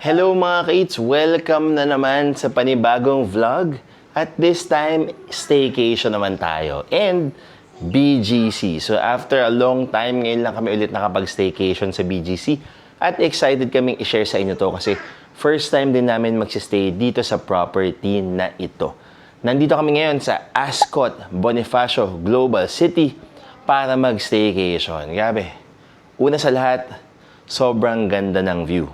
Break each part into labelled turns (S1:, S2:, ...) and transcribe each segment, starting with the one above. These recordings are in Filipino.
S1: Hello mga ka-eats! Welcome na naman sa panibagong vlog. At this time, staycation naman tayo. And BGC. So after a long time, ngayon lang kami ulit nakapag-staycation sa BGC. At excited kaming i-share sa inyo to kasi first time din namin magsistay dito sa property na ito. Nandito kami ngayon sa Ascot Bonifacio Global City para mag-staycation. Grabe. Una sa lahat, sobrang ganda ng view.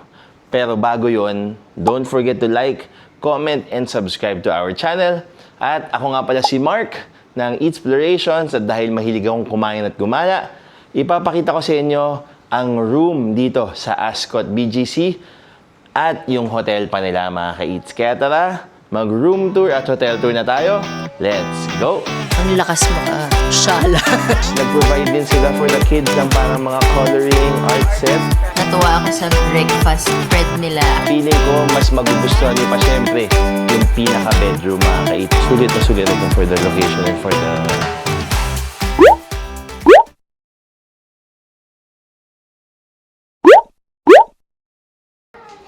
S1: Pero bago yon, don't forget to like, comment, and subscribe to our channel. At ako nga pala si Mark ng Eatsplorations at dahil mahilig akong kumain at gumala, ipapakita ko sa inyo ang room dito sa Ascot BGC at yung hotel pa nila mga ka-eats. Kaya tara, mag-room tour at hotel tour na tayo. Let's go!
S2: Ang lakas shala.
S1: Nag-provide din sila for the kids ng parang mga coloring art set.
S2: Natuwa ako sa breakfast spread nila.
S1: Feeling ko mas magugustuhan niyo pa syempre yung pinaka-bedroom mga ka-eats. Sulit na sulit ito for the location and for the...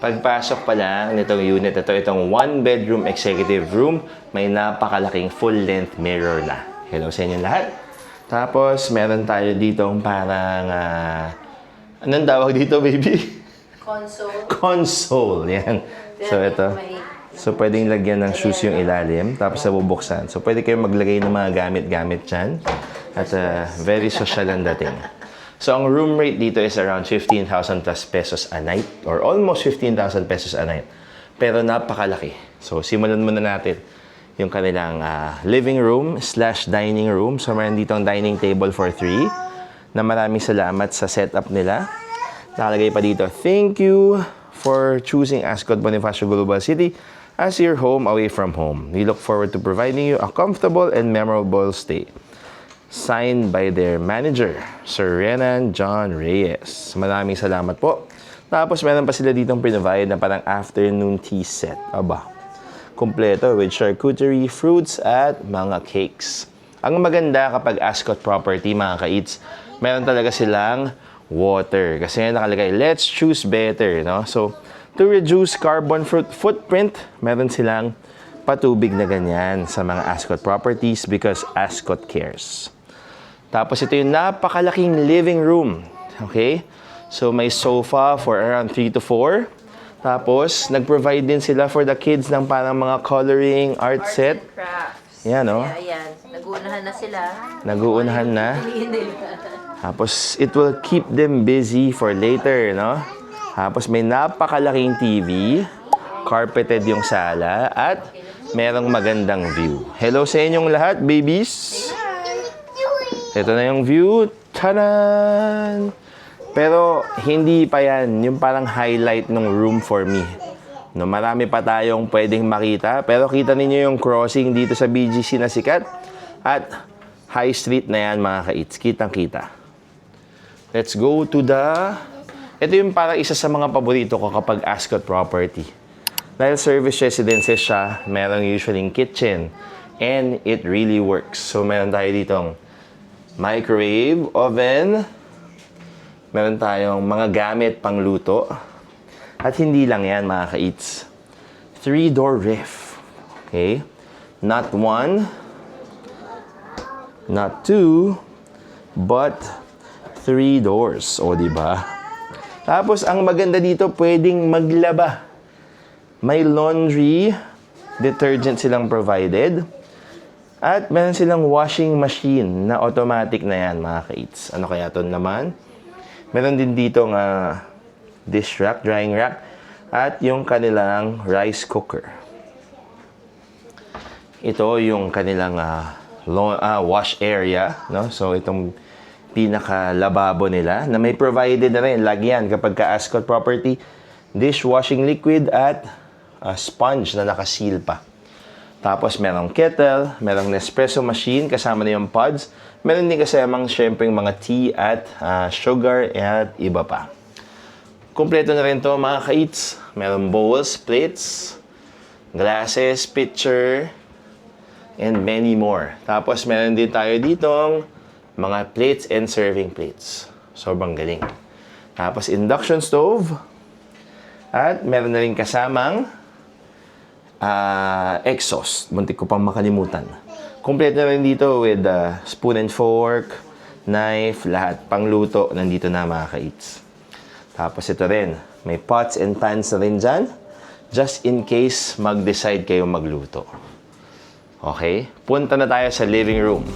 S1: Pagpasok pa lang nitong unit, itong one-bedroom executive room, may napakalaking full-length mirror na. Hello sa inyo lahat. Tapos, meron tayo ditong parang... anong tawag dito, baby?
S2: Console.
S1: Console, yan. So, ito. So, pwedeng lagyan ng shoes yung ilalim, tapos nabubuksan. So, pwede kayong maglagay ng mga gamit-gamit dyan. At very social ang dating. So, ang room rate dito is around 15,000 plus pesos a night or almost 15,000 pesos a night. Pero napakalaki. So, simulan muna natin yung kanilang living room slash dining room. So, meron dito ang dining table for 3 na maraming salamat sa setup nila. Nakalagay pa dito, thank you for choosing Ascot Bonifacio Global City as your home away from home. We look forward to providing you a comfortable and memorable stay. Signed by their manager, Sir Renan John Reyes. Maraming salamat po. Tapos meron pa sila ditong provide na parang afternoon tea set. Aba, kumpleto with charcuterie, fruits, at mga cakes. Ang maganda kapag Ascot property, mga ka-eats, meron talaga silang water. Kasi nakalagay, let's choose better. No? So, to reduce carbon footprint, meron silang patubig na ganyan sa mga Ascot properties because Ascot cares. Tapos ito yung napakalaking living room. Okay? So may sofa for around 3 to 4. Tapos nag-provide din sila for the kids ng parang mga coloring art set.
S2: And crafts.
S1: Yan, no?
S2: Ayan. Nag-uunahan na sila.
S1: Nag-uunahan na. Tapos it will keep them busy for later, no? Tapos may napakalaking TV. Carpeted yung sala. At merong magandang view. Hello sa inyong lahat, babies! Ito na yung view. Tadan! Pero hindi pa yan. Yung parang highlight ng room for me. No, marami pa tayong pwedeng makita. Pero kita ninyo yung crossing dito sa BGC na sikat. At High Street na yan mga ka-eats. Kitang-kita. Let's go to the... Ito yung parang isa sa mga paborito ko kapag Ascot property. Dahil service residences siya, meron usually kitchen. And it really works. So, meron tayo ditong microwave, oven. Meron tayong mga gamit pang luto. At hindi lang yan, mga ka-eats. 3-door ref. Okay? Not 1, not 2, but 3 doors. O, diba? Tapos, ang maganda dito, pwedeng maglaba. May laundry detergent silang provided. At meron silang washing machine na automatic na yan, mga ka-eats. Ano kaya ito naman? Meron din dito ng dish rack, drying rack. At yung kanilang rice cooker. Ito yung kanilang wash area. No? So, itong pinaka-lababo nila na may provided na rin. Lagyan kapag ka-Ascot property, dishwashing liquid at sponge na nakaseal pa. Tapos, merong kettle, merong Nespresso machine, kasama na yung pods. Meron din kasamang, syempre, mga tea at sugar at iba pa. Kompleto na rin to mga ka-eats. Merong bowls, plates, glasses, pitcher, and many more. Tapos, meron din tayo ditong mga plates and serving plates. Sobrang galing. Tapos, induction stove. At meron na rin kasamang exhaust. Muntik ko pang makalimutan. Kompleto na rin dito with spoon and fork, knife, lahat. Pangluto, nandito na mga ka-eats. Tapos ito rin, may pots and pans na rin dyan. Just in case mag-decide kayo magluto. Okay? Punta na tayo sa living room.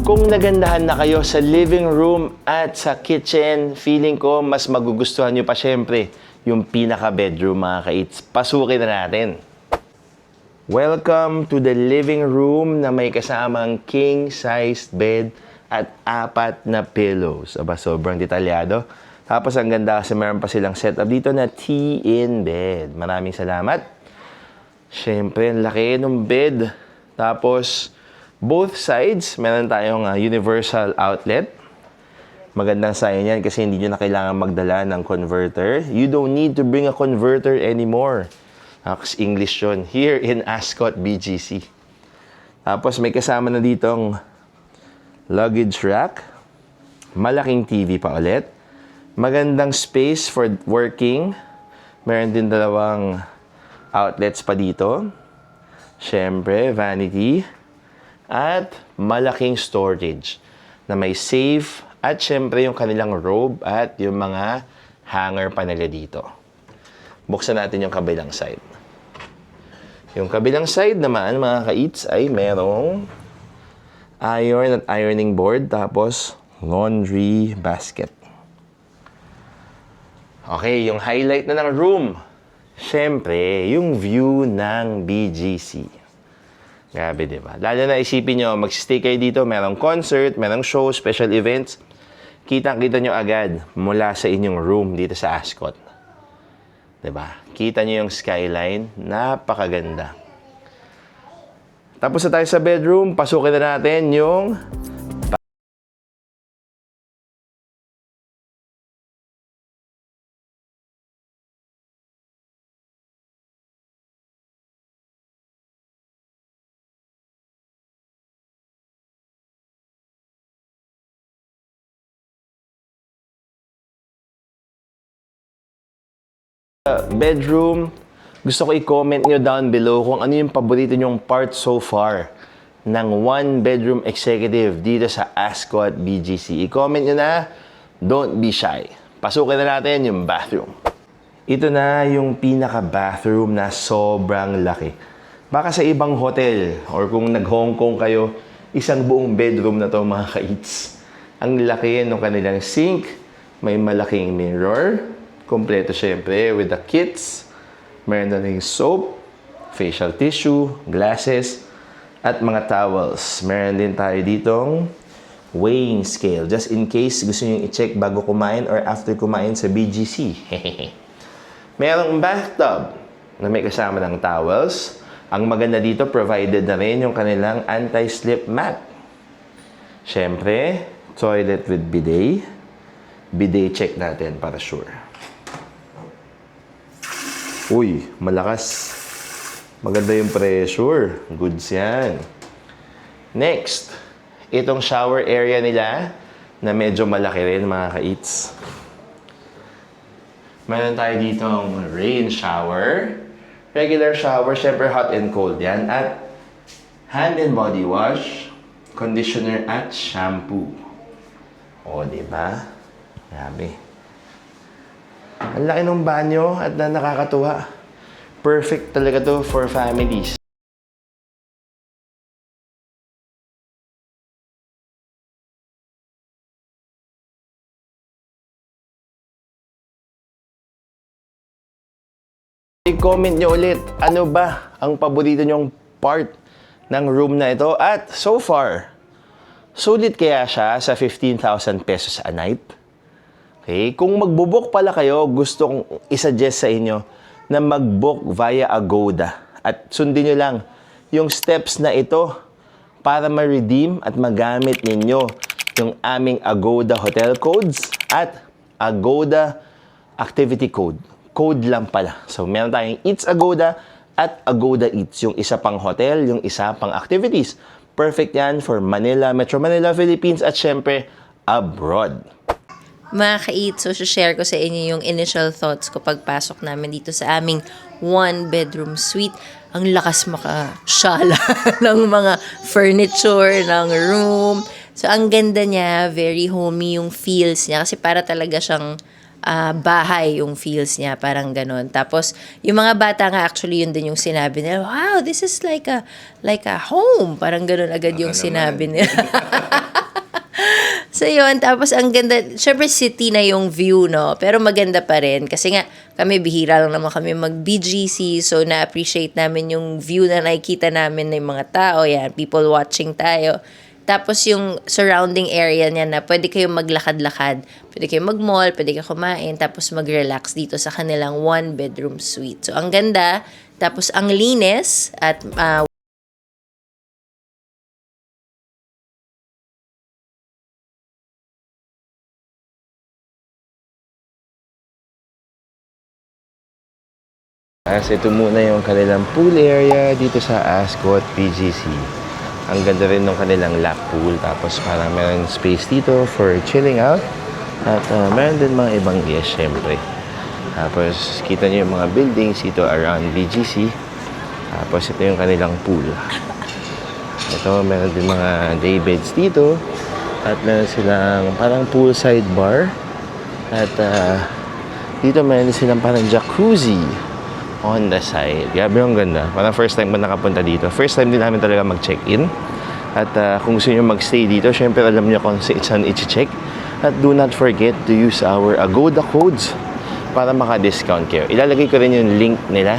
S1: Kung nagandahan na kayo sa living room at sa kitchen, feeling ko mas magugustuhan nyo pa syempre yung pinaka-bedroom mga ka-eats. Pasukin na natin. Welcome to the living room na may kasamang king-sized bed at 4 na pillows. Aba, sobrang detalyado. Tapos ang ganda kasi meron pa silang setup dito na tea-in bed. Maraming salamat. Syempre, ang laki ng bed. Tapos, both sides, meron tayong universal outlet. Magandang sign yan kasi hindi nyo na kailangan magdala ng converter. You don't need to bring a converter anymore. Kasi English yun. Here in Ascot, BGC. Tapos may kasama na ditong luggage rack. Malaking TV pa ulit. Magandang space for working. Meron din 2 outlets pa dito. Siyempre, vanity. At malaking storage na may safe at syempre yung kanilang robe at yung mga hanger pa nila dito. Buksan natin yung kabilang side. Yung kabilang side naman, mga ka-eats, ay merong iron at ironing board tapos laundry basket. Okay, yung highlight na ng room. Syempre, yung view ng BGC. Grabe, di ba? Lalo na isipin nyo, mag-stay kayo dito, merong concert, merong show, special events. Kitang-kita nyo agad mula sa inyong room dito sa Ascot. Di ba? Kita nyo yung skyline, napakaganda. Tapos na tayo sa bedroom, pasukin na natin yung bedroom. Gusto ko i-comment nyo down below kung ano yung paborito nyong part so far ng 1-bedroom executive dito sa Ascot BGC. I-comment nyo na, don't be shy. Pasukin na natin yung bathroom. Ito na yung pinaka-bathroom na sobrang laki. Baka sa ibang hotel or kung nag-Hong Kong kayo, isang buong bedroom na to mga ka-eats. Ang laki ng kanilang sink, may malaking mirror, kompleto syempre with the kits. Meron na rin soap, facial tissue, glasses, at mga towels. Meron din tayo ditong weighing scale. Just in case gusto nyo i-check bago kumain or after kumain sa BGC. Merong bathtub na may kasama ng towels. Ang maganda dito, provided na rin yung kanilang anti-slip mat. Syempre, toilet with bidet. Bidet check natin para sure. Uy, malakas. Maganda yung pressure. Goods yan. Next, itong shower area nila na medyo malaki rin mga ka-eats. Meron tayo ditong rain shower, regular shower, syempre hot and cold yan, at hand and body wash, conditioner at shampoo. O, diba? Grabe. Ang laki ng banyo at nakakatuwa. Perfect talaga to for families. I-comment nyo ulit, ano ba ang paborito nyong part ng room na ito? At so far, sulit kaya siya sa 15,000 pesos a night? Okay, kung magbo-book pala kayo, gusto kong isuggest sa inyo na mag-book via Agoda. At sundin nyo lang yung steps na ito para ma-redeem at magamit ninyo yung aming Agoda Hotel Codes at Agoda Activity Code. Code lang pala. So, meron tayong Eats Agoda at Agoda Eats. Yung isa pang hotel, yung isa pang activities. Perfect yan for Manila, Metro Manila, Philippines, at syempre, abroad.
S2: Mga ka-eat, so share ko sa inyo yung initial thoughts ko pagpasok namin dito sa aming one-bedroom suite. Ang lakas makasyala ng mga furniture, ng room. So, ang ganda niya, very homey yung feels niya. Kasi para talaga siyang bahay yung feels niya, parang ganun. Tapos, yung mga bata nga actually yun din yung sinabi nila, wow, this is like a home. Parang ganun agad yung sinabi nila. So, yun. Tapos, ang ganda. Syempre, city na yung view, no? Pero maganda pa rin. Kasi nga, kami, bihira lang naman kami mag-BGC. So, na-appreciate namin yung view na nakikita namin ng mga tao. Yan, people watching tayo. Tapos, yung surrounding area niya na pwede kayong maglakad-lakad. Pwede kayong mag-mall, pwede kayong kumain. Tapos, mag-relax dito sa kanilang one-bedroom suite. So, ang ganda. Tapos, ang linis at
S1: As ito muna yung kanilang pool area dito sa Ascot BGC. Ang ganda rin ng kanilang lap pool. Tapos parang meron space dito for chilling out. At meron din mga ibang guests syempre. Tapos kita nyo yung mga buildings dito around BGC. Tapos ito yung kanilang pool. Ito meron din mga day beds dito. At meron silang parang poolside bar. At dito meron silang parang jacuzzi on the side. Grabe yung ganda. Parang first time mo nakapunta dito. First time din namin talaga mag-check-in. At kung gusto nyo mag-stay dito, syempre alam nyo kung saan i-check. At do not forget to use our Agoda codes para maka-discount kayo. Ilalagay ko rin yung link nila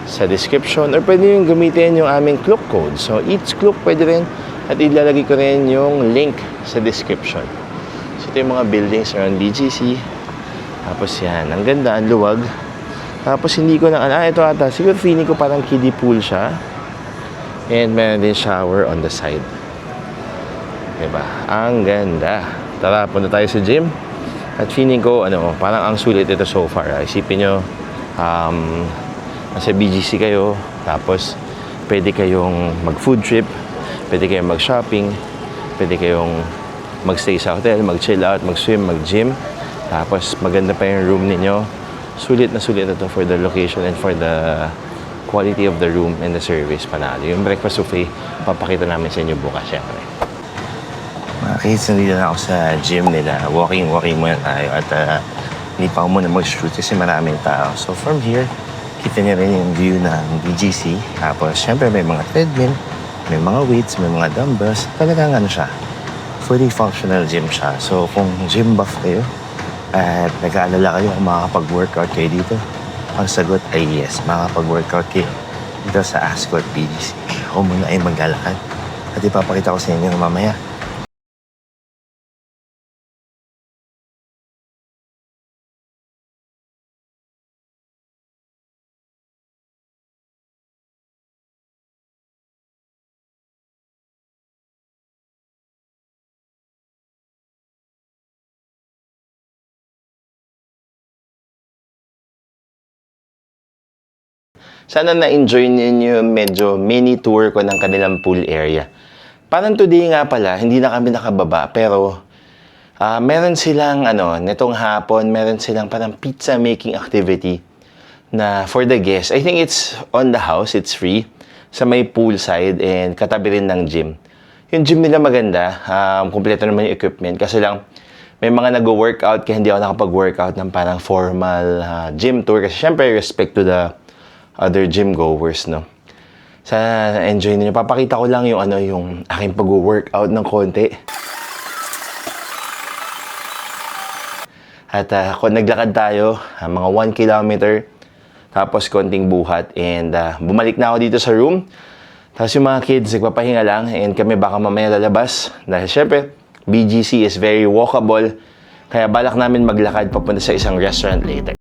S1: sa description or pwede yung gamitin yung aming Klook code. So, each Klook pwede rin at ilalagay ko rin yung link sa description. So, ito yung mga buildings around BGC. Tapos yan, ang ganda, ang luwag. Tapos hindi ko na, ito ata, siguro feeling ko parang kiddie pool siya. And meron din shower on the side. Diba? Ang ganda. Tara, punta tayo sa gym. At feeling ko, parang ang sulit ito so far. Isipin nyo, nasa BGC kayo, tapos pwede kayong mag-food trip, pwede kayong mag-shopping, pwede kayong mag-stay sa hotel, mag-chill out, mag-swim, mag-gym. Tapos maganda pa yung room ninyo. Sulit na sulit ito for the location and for the quality of the room and the service. Panalo. Yung breakfast buffet, papakita namin sa inyo bukas, syempre. Mga kids, nandito na ako sa gym nila. Walking muna tayo at hindi pa ako muna mag-shoot kasi maraming tao. So from here, kita niyo rin yung view ng BGC. Tapos, syempre may mga treadmill, may mga weights, may mga dumbbells. Talagang siya, fully functional gym siya. So kung gym buff kayo, at nag-aalala kayo kung makakapag-workout kayo dito, ang sagot ay yes, makakapag-workout kayo dito sa Ascot BGC. Ako muna ay maglalakad at ipapakita ko sa inyo mamaya. Sana na-enjoy ninyo medyo mini tour ko ng kanilang pool area. Parang today nga pala, hindi na kami nakababa, pero meron silang, netong hapon, meron silang parang pizza making activity na for the guests. I think it's on the house, it's free, sa may poolside and katabi rin ng gym. Yung gym nila maganda, kumpleto naman yung equipment, kasi lang, may mga nag-workout, kaya hindi ako nakapag-workout ng parang formal gym tour. Kasi syempre, respect to the other gym goers, no? Sana na-enjoy niyo. Papakita ko lang yung yung aking pag-workout ng konti. At kung naglakad tayo, mga 1 kilometer, tapos konting buhat, and bumalik na ako dito sa room. Tapos yung mga kids, nagpapahinga lang, and kami baka mamaya lalabas. Dahil syempre, BGC is very walkable, kaya balak namin maglakad papunta sa isang restaurant later.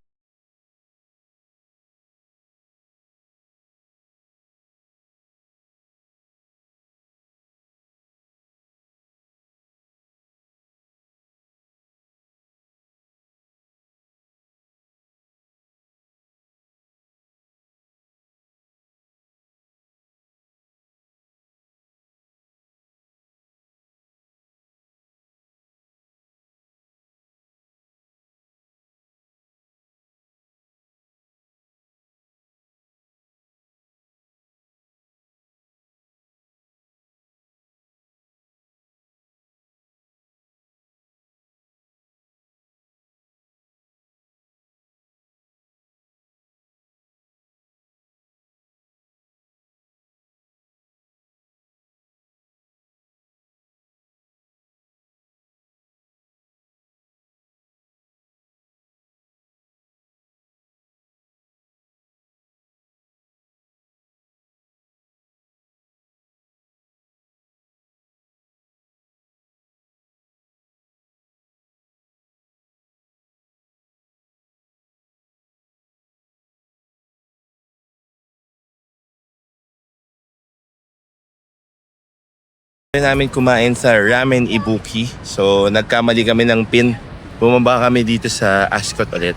S1: namin kumain sa Ramen Ibuki. So nagkamali kami ng pin. Bumaba kami dito sa Ascot ulit.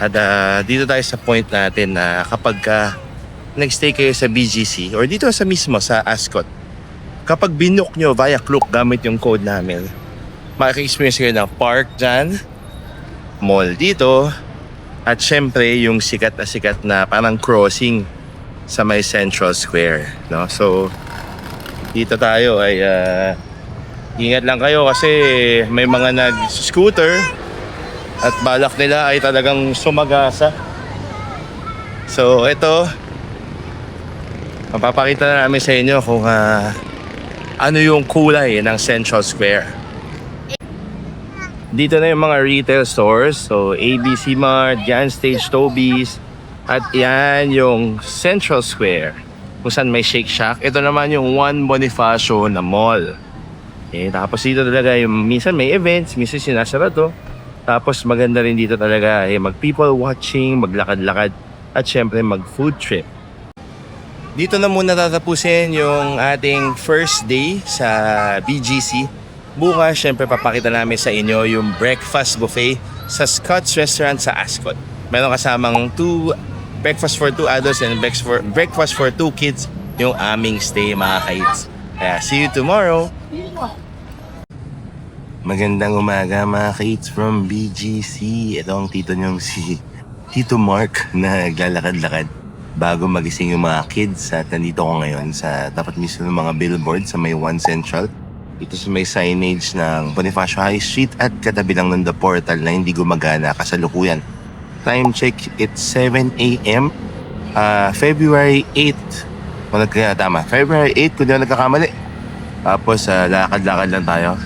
S1: At dito tayo sa point natin na kapag nag-stay kayo sa BGC or dito sa mismo sa Ascot, kapag binook nyo via Klook gamit yung code namin, makaka-experience kayo ng park dyan, mall dito, at syempre yung sikat na parang crossing sa may Central Square, no? So dito tayo ay ingat lang kayo kasi may mga nag-scooter at balak nila ay talagang sumagasa. So ito, mapapakita na namin sa inyo kung ano yung kulay ng Central Square. Dito na yung mga retail stores. So ABC Mart, Jan Stage, Toby's, at yan yung Central Square kung saan may Shake Shack. Ito naman yung One Bonifacio na mall. Tapos dito talaga yung minsan may events, minsan sinasara to. Tapos maganda rin dito talaga mag people watching, maglakad-lakad, at syempre mag food trip. Dito na muna tatapusin yung ating first day sa BGC. Bukas syempre papakita namin sa inyo yung breakfast buffet sa Scott's Restaurant sa Ascot. Meron kasamang breakfast for 2 adults and breakfast for 2 kids yung aming stay, mga kids. Kaya see you tomorrow! Magandang umaga mga kids from BGC. Ito ang tito niyong si Tito Mark na naglalakad-lakad bago magising yung mga kids. At nandito ko ngayon sa tapat mismo ng mga billboard sa may One Central. Ito sa may signage ng Bonifacio High Street at katabi lang ng The Portal na hindi gumagana kasalukuyan. Time check, it's 7 a.m. February 8. Kung tama, February 8 kung di ako nagkakamali. Tapos lakad-lakad lang tayo.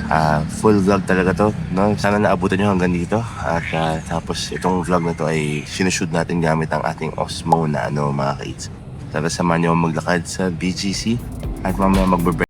S1: Full vlog talaga to, no? Sana naabutan nyo hanggang dito. At tapos itong vlog na to ay sinushoot natin gamit ang ating Osmo na mga kids. Tara samahan nyo maglakad sa BGC at mamaya magbe-break.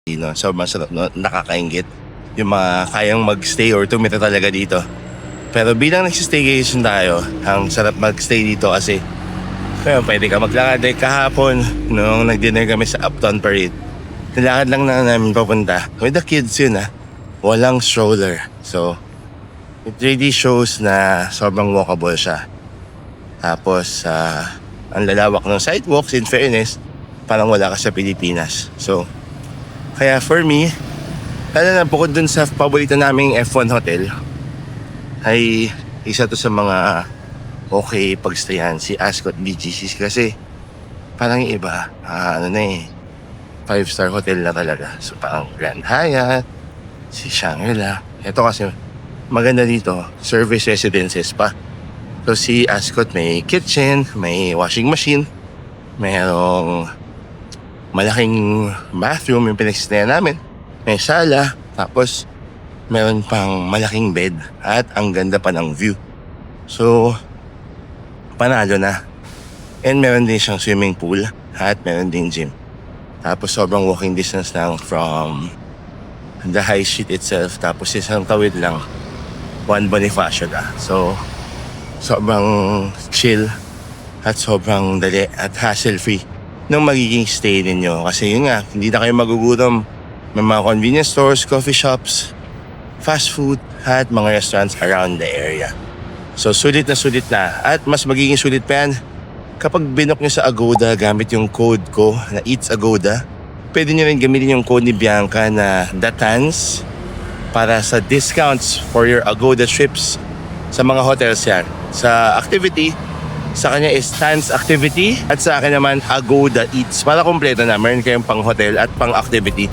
S1: So masarap, no? Nakakaingit yung mga kayang magstay or tumira talaga dito. Pero bilang nagsistaycation tayo, ang sarap magstay dito kasi pwede ka maglakad. Kahapon nung nag-dinner kami sa Uptown Parade, nilakad lang na namin papunta with the kids yun walang stroller. So it really shows na sobrang walkable siya. Tapos ang lalawak ng sidewalks, in fairness, parang wala ka sa Pilipinas. So kaya for me, lalo na bukod dun sa paborito naming F1 hotel, ay isa to sa mga okay pagstayan si Ascot BGC kasi parang yung iba, 5-star hotel na talaga. So parang Grand Hyatt, si Shangri-La. Ito kasi maganda dito, service residences pa. So si Ascot may kitchen, may washing machine, mayroong malaking bathroom yung pinagsistayan namin. May sala, tapos meron pang malaking bed at ang ganda pa ng view. So, panalo na. And meron din siyang swimming pool at meron din gym. Tapos sobrang walking distance lang from the high street itself. Tapos isang tawid lang, One Bonifacio na. So, sobrang chill at sobrang dali at hassle-free ng magiging stay ninyo. Kasi yun nga, hindi na kayo magugutom. May mga convenience stores, coffee shops, fast food, at mga restaurants around the area. So sulit na. At mas magiging sulit pa yan kapag binok nyo sa Agoda gamit yung code ko na Eats Agoda. Pwede nyo rin gamitin yung code ni Bianca na DATANS para sa discounts for your Agoda trips sa mga hotels yan. Sa activity, Sa kanya is Stance Activity at sa akin naman Agoda Eats. Para kompleto na, meron kayong pang hotel at pang activity.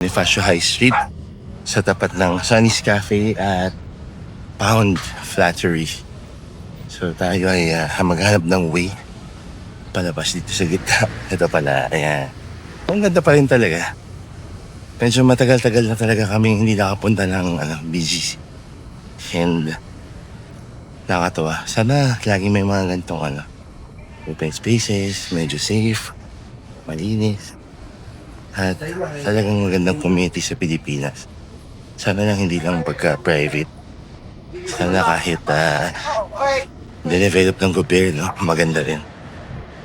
S1: Bonifacio High Street sa tapat ng Sunny's Cafe at Pound Flattery. So tayo ay maghanap ng way palabas dito sa gitna. Ito pala, ayan. Ang ganda pa rin talaga. Medyo matagal-tagal na talaga kami hindi nakapunta ng BGC. And nakakatawa. Sana lagi may mga ganitong open spaces, medyo safe, malinis. At talagang magandang community sa Pilipinas. Sana lang hindi lang pagka-private. Sana kahit dinevelop ng gobyerno, maganda rin.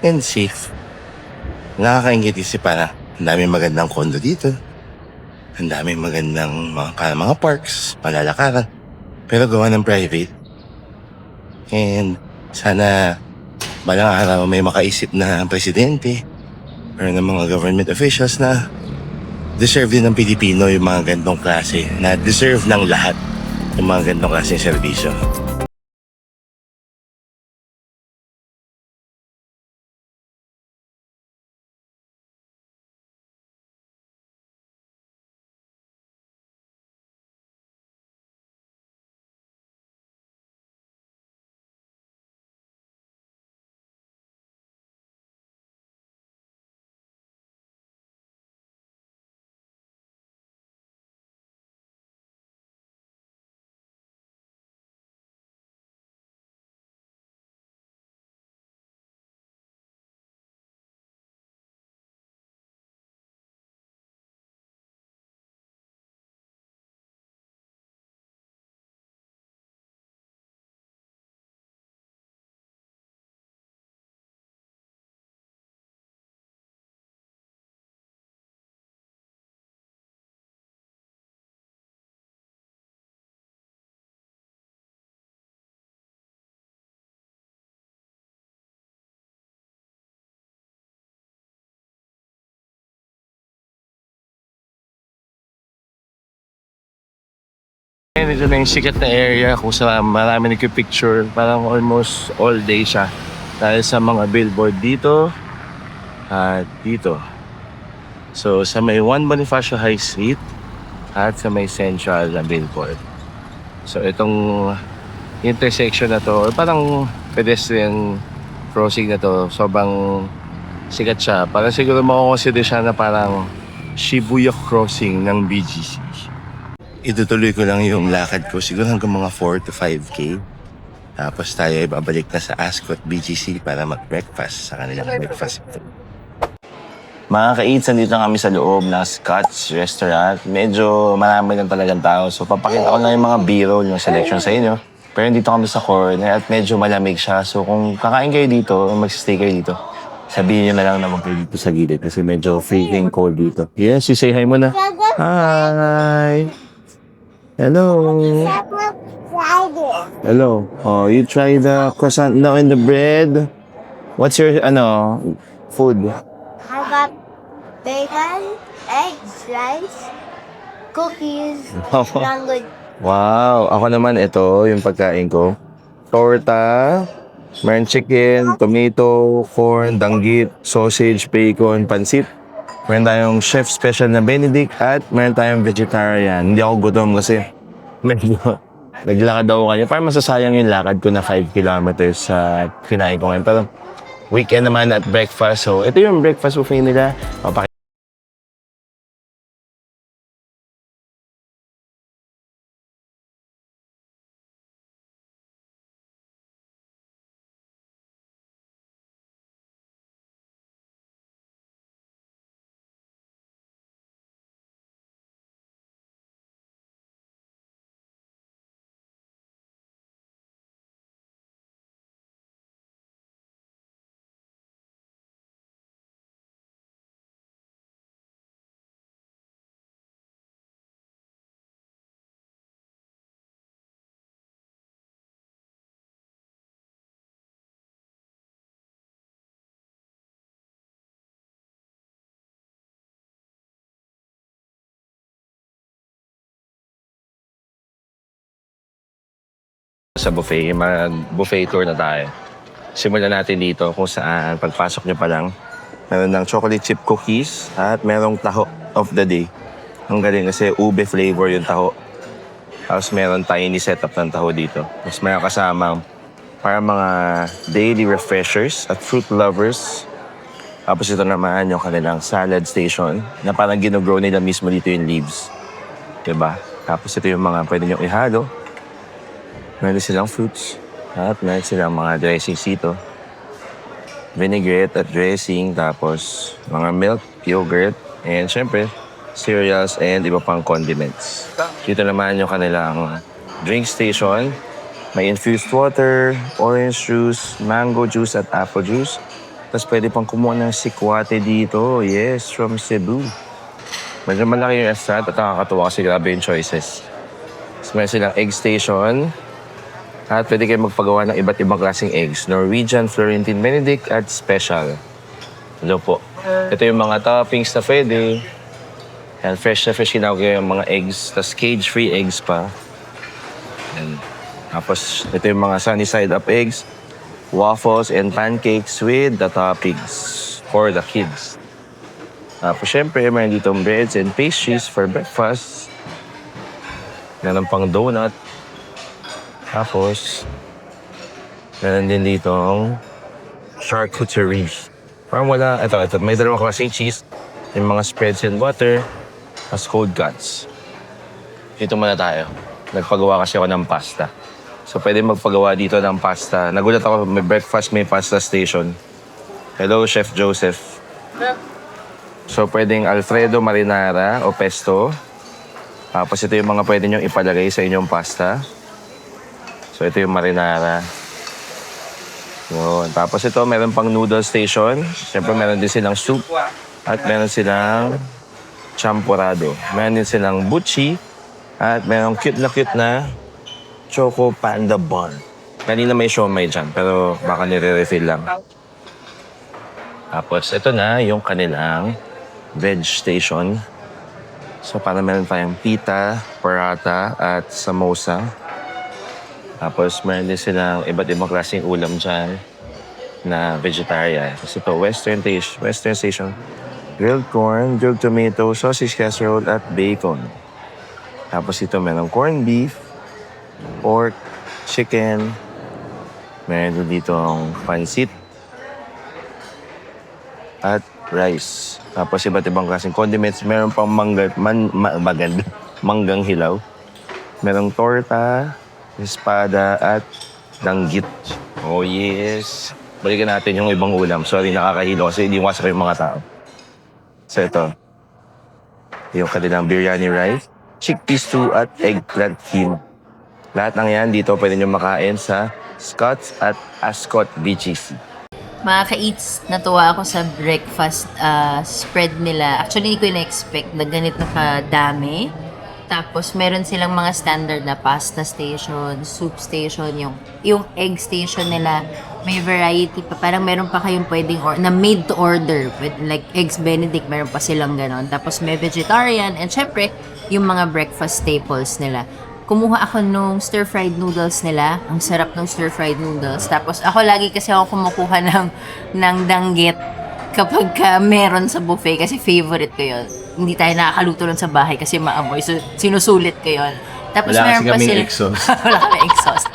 S1: And safe. Nakakaingit isip para ang daming magandang condo dito. Ang daming magandang mga parks, malalakaran. Pero gawa ng private. And sana balang araw may makaisip na presidente or ng mga government officials na deserve din ng Pilipino yung mga gantong klase, na deserve ng lahat yung mga gantong klase ng serbisyo. And ito na yung sikat na area kung saan marami nagpipicture. Parang almost all day siya. Dahil sa mga billboard dito at dito. So sa may 1 Bonifacio High Street at sa may Central na billboard. So itong intersection na to, parang pedestrian crossing na to, sobrang sikat siya. Parang siguro mako-consider siya na parang Shibuya Crossing ng BGC. Itutuloy ko lang yung lakad ko siguro hanggang mga 4 to 5K. Tapos tayo ay babalik na sa Ascot BGC para mag-breakfast sa kanilang breakfast. Mga ka-eats, nandito na kami sa loob ng Scott's Restaurant. Medyo marami lang talagang tao. So papakita ko lang yung mga B-roll yung selection sa inyo. Pero dito kami sa corner at medyo malamig siya. So kung kakain kayo dito, mag-stay kayo dito, sabihin nyo na lang naman kayo dito sa gilid kasi medyo freaking cold dito. Yes, you say hi muna. Hi! Hello. Hello. Oh, you try the croissant now and the bread. What's your food?
S3: I got bacon, eggs, rice, cookies, language.
S1: Wow. Ako naman ito yung pagkain ko. Torta, meron chicken, tomato, corn, danggit, sausage, bacon, pansit. Meron tayong chef special na Benedict at meron tayong vegetarian. Hindi ako gutom kasi medyo naglakad ako kanya. Parang masasayang yung lakad ko na 5 kilometers sa kinain ko ngayon. Pero weekend naman at breakfast. So ito yung breakfast buffet nila. sa buffet. Mag-buffet tour na tayo. Simulan natin dito kung saan pagpasok nyo pa lang, meron ng chocolate chip cookies at merong taho of the day. Ang galing kasi ube flavor yung taho. Tapos meron tiny setup ng taho dito. Tapos meron kasamang para mga daily refreshers at fruit lovers. Tapos ito naman yung kanilang salad station na parang ginogrow nila mismo dito yung leaves. Diba? Tapos ito yung mga pwede nyo ihalo. Meron silang fruits. At meron silang mga dressings dito. Vinaigrette at dressing. Tapos mga milk, yogurt. And syempre, cereals and iba pang condiments. Dito naman yung kanilang drink station. May infused water, orange juice, mango juice at apple juice. Tapos pwede pang kumuha ng sikwate dito. Yes, from Cebu. Medyo malaki yung restaurant at nakakatuwa kasi grabe yung choices. Tapos meron silang egg station. At pwede kayo magpagawa ng iba't ibang klaseng eggs. Norwegian, Florentine Benedict at Special. Hello po. Ito yung mga toppings na pwede. Yan, fresh na fresh kinawag yung mga eggs. Tapos cage-free eggs pa. Yan. Tapos ito yung mga sunny side up eggs. Waffles and pancakes with the toppings for the kids. Tapos syempre, meron ditong breads and pastries for breakfast. Meron pang donut. Tapos, meron din ditong charcuterie. Parang wala, ito, may dalawang klaseng cheese. Yung mga spreads and butter. Tapos cold cuts. Dito muna tayo. Nagpagawa kasi ako ng pasta. So, pwede magpagawa dito ng pasta. Nagulat ako, may breakfast, may pasta station. Hello, Chef Joseph. So, pwedeng Alfredo marinara o pesto. Tapos, ito yung mga pwede nyo ipalagay sa inyong pasta. So, ito yung marinara. Yun. Tapos, ito, meron pang noodle station. Siyempre, meron din silang soup. At meron silang champurrado. Meron din silang buchi. At meron cute na Choco Panda Bun. Kanina may siomai dyan, pero baka nire-refill lang. Tapos, ito na yung kanilang veg station. So, para meron tayong pita, paratha, at samosa. Tapos, meron din silang iba't ibang klaseng ulam dyan na vegetarian. Kasi ito, Western Station. Grilled corn, grilled tomato, sausage casserole, at bacon. Tapos ito, meron corned beef, pork, chicken. Meron dito ang pancit at rice. Tapos iba't ibang klaseng condiments. Meron pang manggang hilaw. Merong torta, espada, at danggit. Oh yes! Balikan natin yung ibang ulam. Sorry, nakakahilo kasi hindi wasap yung mga tao. So ito, yung kanilang biryani rice, chickpea stew, at eggplant cream. Lahat ng yan dito pwede nyo makain sa Scott's at Ascot BGC.
S2: Mga ka-eats, natuwa ako sa breakfast spread nila. Actually, hindi ko na-expect na ganito kadami. Tapos, meron silang mga standard na pasta station, soup station, yung egg station nila. May variety pa. Parang meron pa kayong pwedeng na made to order. Like eggs Benedict, meron pa silang ganon. Tapos, may vegetarian. And syempre, yung mga breakfast staples nila. Kumuha ako nung stir-fried noodles nila. Ang sarap ng stir-fried noodles. Tapos, ako lagi kasi ako kumukuha ng danggit kapag meron sa buffet kasi favorite ko yun. Hindi tayo nakakaluto lang sa bahay kasi maamoy. So, sinusulit ko yun. Tapos
S1: Wala
S2: meron
S1: kasi
S2: pa
S1: kaming
S2: sila...
S1: exhaust.
S2: Wala kami exhaust.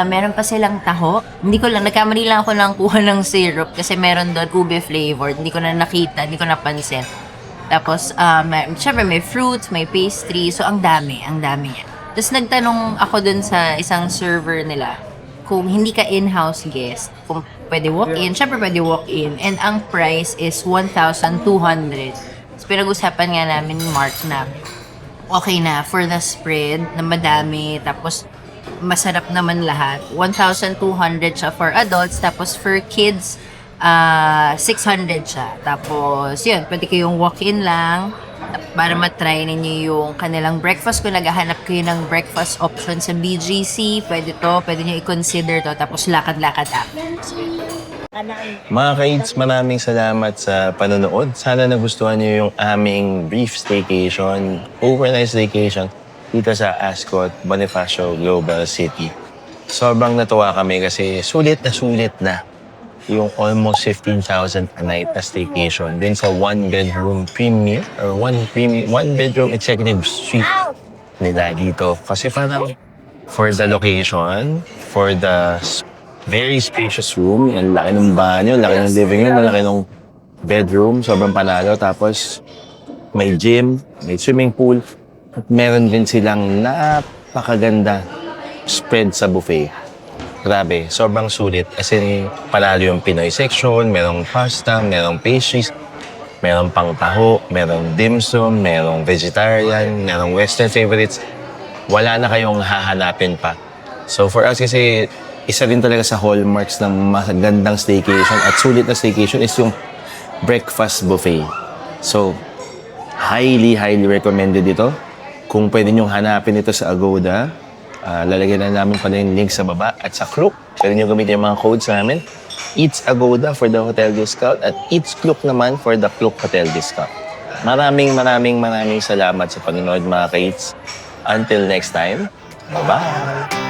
S2: Meron pa silang taho. Nagkamali lang ako ng kuha ng syrup kasi meron doon ube flavored. Hindi ko na nakita, hindi ko napansin. Tapos, syempre may fruits, may pastry. So, ang dami niya. Tapos nagtanong ako dun sa isang server nila kung hindi ka in-house guest, kung pwede walk-in. Syempre pwede walk-in. And ang price is 1,200. So, pinag-usapan nga namin ni Mark na okay na for the spread na madami. Tapos masarap naman lahat. 1,200 siya for adults. Tapos for kids, 600 siya. Tapos yun, pwede kayong walk-in lang para matry ninyo yung kanilang breakfast. Kung naghahanap kayo ng breakfast option sa BGC, pwede nyo i-consider to. Tapos lakad-lakad after.
S1: Mga ka-eats, maraming salamat sa panonood. Sana nagustuhan niyo yung aming brief staycation, overnight staycation dito sa Ascot, Bonifacio Global City. sobrang natuwa kami kasi sulit na yung almost 15,000 a night na staycation din sa one-bedroom premier or one-bedroom executive suite nila dito. Kasi parang for the location, for the very spacious room, ang laki ng banyo, laki ng living room, laki ng bedroom, sobrang panalo. Tapos may gym, may swimming pool, at meron din silang napakaganda spread sa buffet. Grabe, sobrang sulit. As in, panalo yung Pinoy section, merong pasta, merong pastries, merong pangtaho, merong dim sum, merong vegetarian, merong western favorites. Wala na kayong hahanapin pa. So for us kasi, isa rin talaga sa hallmarks ng magandang staycation at sulit na staycation is yung breakfast buffet. So, highly recommended ito. Kung pwede niyong hanapin ito sa Agoda, lalagyan na namin pala yung link sa baba at sa Klook. Pwede niyo gamitin yung mga codes namin. Eats Agoda for the hotel discount at Eats Klook naman for the Klook hotel discount. Maraming salamat sa panonood mga ka-Eats. Until next time, bye-bye!